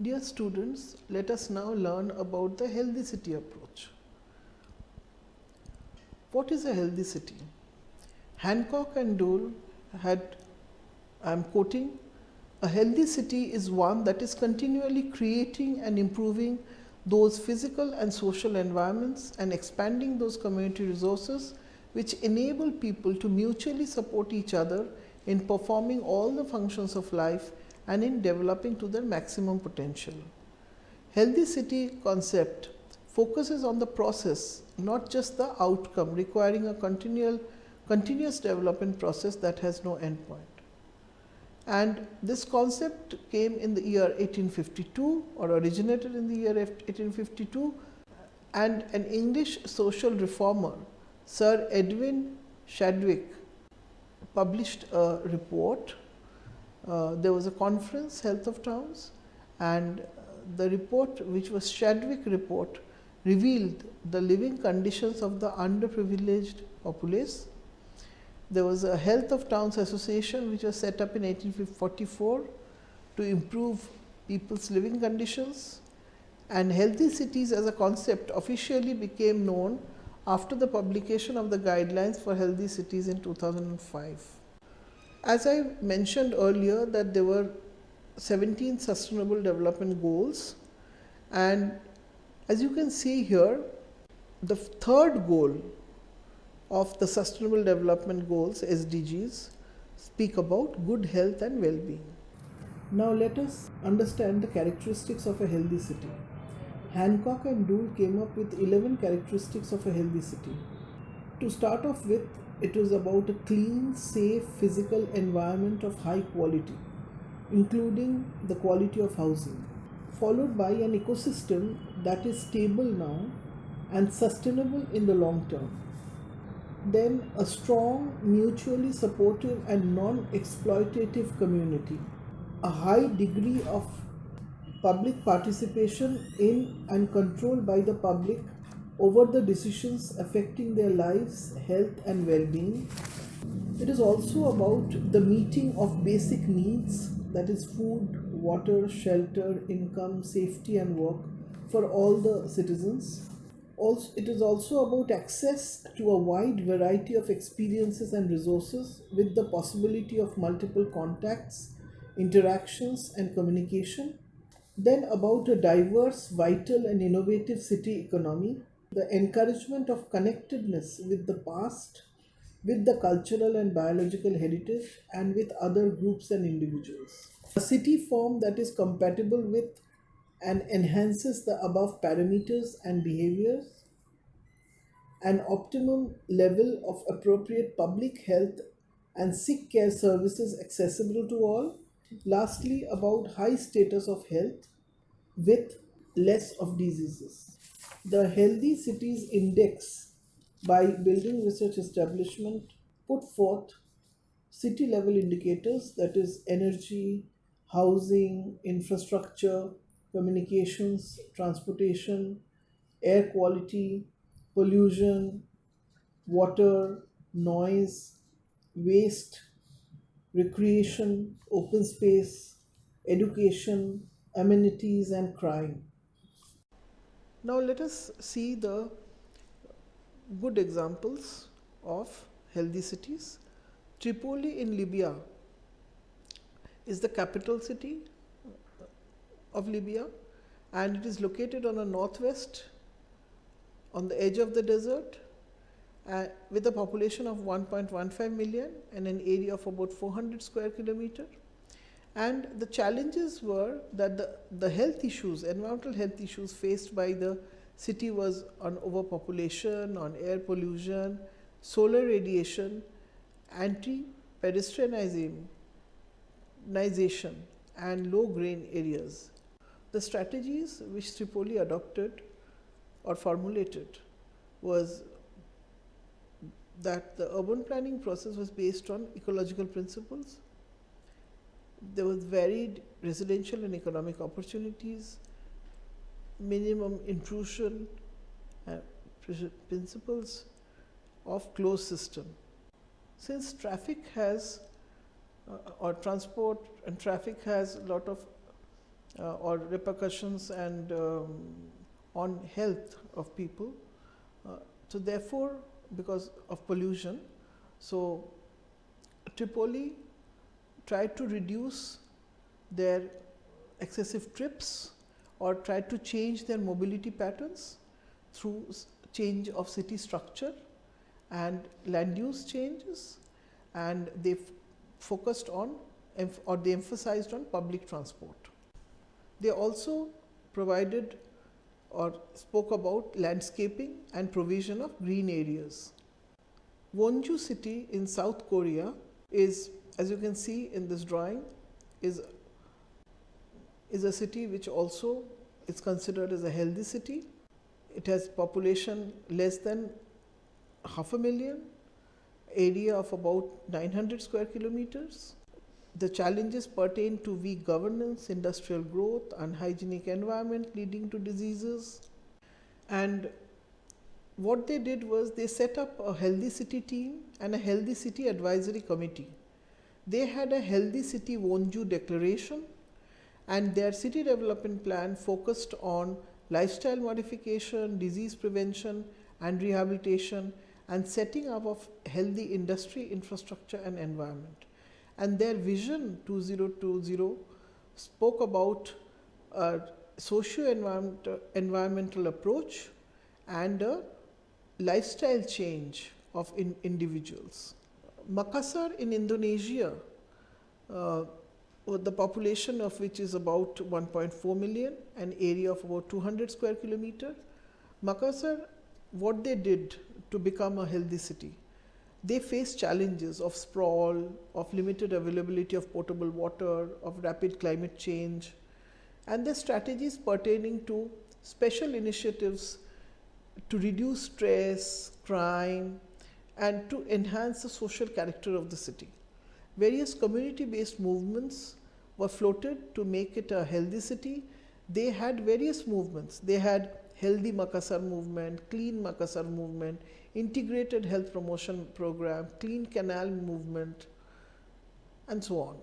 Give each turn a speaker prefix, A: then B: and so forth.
A: Dear students, let us now learn about the healthy city approach. What is a healthy city? Hancock and Dole had, I am quoting, a healthy city is one that is continually creating and improving those physical and social environments and expanding those community resources which enable people to mutually support each other in performing all the functions of life and in developing to their maximum potential. Healthy city concept focuses on the process, not just the outcome, requiring a continuous development process that has no endpoint. And this concept came in the year 1852 or originated in the year 1852, and an English social reformer, Sir Edwin Chadwick, published a report. There was a conference, Health of Towns, and the report, which was Chadwick report, revealed the living conditions of the underprivileged populace. There was a Health of Towns Association which was set up in 1844 to improve people's living conditions, and healthy cities as a concept officially became known after the publication of the guidelines for healthy cities in 2005. As I mentioned earlier that there were 17 sustainable development goals, and as you can see here, the third goal of the Sustainable Development Goals SDGs speak about good health and well-being. Now let us understand the characteristics of a healthy city. Hancock and Dole came up with 11 characteristics of a healthy city. To start off with, it was about a clean, safe physical environment of high quality, including the quality of housing, followed by an ecosystem that is stable now and sustainable in the long term. Then a strong, mutually supportive and non-exploitative community, a high degree of public participation in and control by the public over the decisions affecting their lives, health and well-being. It is also about the meeting of basic needs, that is food, water, shelter, income, safety and work for all the citizens. Also, it is also about access to a wide variety of experiences and resources with the possibility of multiple contacts, interactions and communication. Then about a diverse, vital and innovative city economy, the encouragement of connectedness with the past, with the cultural and biological heritage and with other groups and individuals. A city form that is compatible with and enhances the above parameters and behaviors, an optimum level of appropriate public health and sick care services accessible to all. Lastly, about high status of health with less of diseases. The Healthy Cities Index by Building Research Establishment put forth city level indicators, that is energy, housing, infrastructure, communications, transportation, air quality, pollution, water, noise, waste, recreation, open space, education, amenities and crime. Now let us see the good examples of healthy cities. Tripoli in Libya is the capital city of Libya, and it is located on a northwest on the edge of the desert with a population of 1.15 million and an area of about 400 square kilometer. And the challenges were that the health issues, environmental health issues faced by the city was on overpopulation, on air pollution, solar radiation, anti-pedestrianization and low grain areas. The strategies which Tripoli adopted or formulated was that the urban planning process was based on ecological principles. There was varied residential and economic opportunities, minimum intrusion, principles of closed system. Since traffic has or transport and traffic has a lot of or repercussions and on health of people. So therefore, because of pollution, so Tripoli tried to reduce their excessive trips or tried to change their mobility patterns through change of city structure and land use changes, and they focused on or they emphasized on public transport. They also provided or spoke about landscaping and provision of green areas. Wonju city in South Korea is, as you can see in this drawing, is a city which also is considered as a healthy city. It has population less than 500,000, area of about 900 square kilometers. The challenges pertain to weak governance, industrial growth, unhygienic environment leading to diseases. And what they did was they set up a healthy city team and a healthy city advisory committee. They had a healthy city Wonju declaration, and their city development plan focused on lifestyle modification, disease prevention and rehabilitation, and setting up of healthy industry, infrastructure and environment. And their vision 2020 spoke about a socio-environmental approach and a lifestyle change of individuals. Makassar in Indonesia, the population of which is about 1.4 million, an area of about 200 square kilometer. Makassar, what they did to become a healthy city, they faced challenges of sprawl, of limited availability of potable water, of rapid climate change, and their strategies pertaining to special initiatives to reduce stress, crime, and to enhance the social character of the city. Various community-based movements were floated to make it a healthy city. They had various movements. They had Healthy Makassar movement, Clean Makassar movement, Integrated Health Promotion Program, Clean Canal movement, and so on.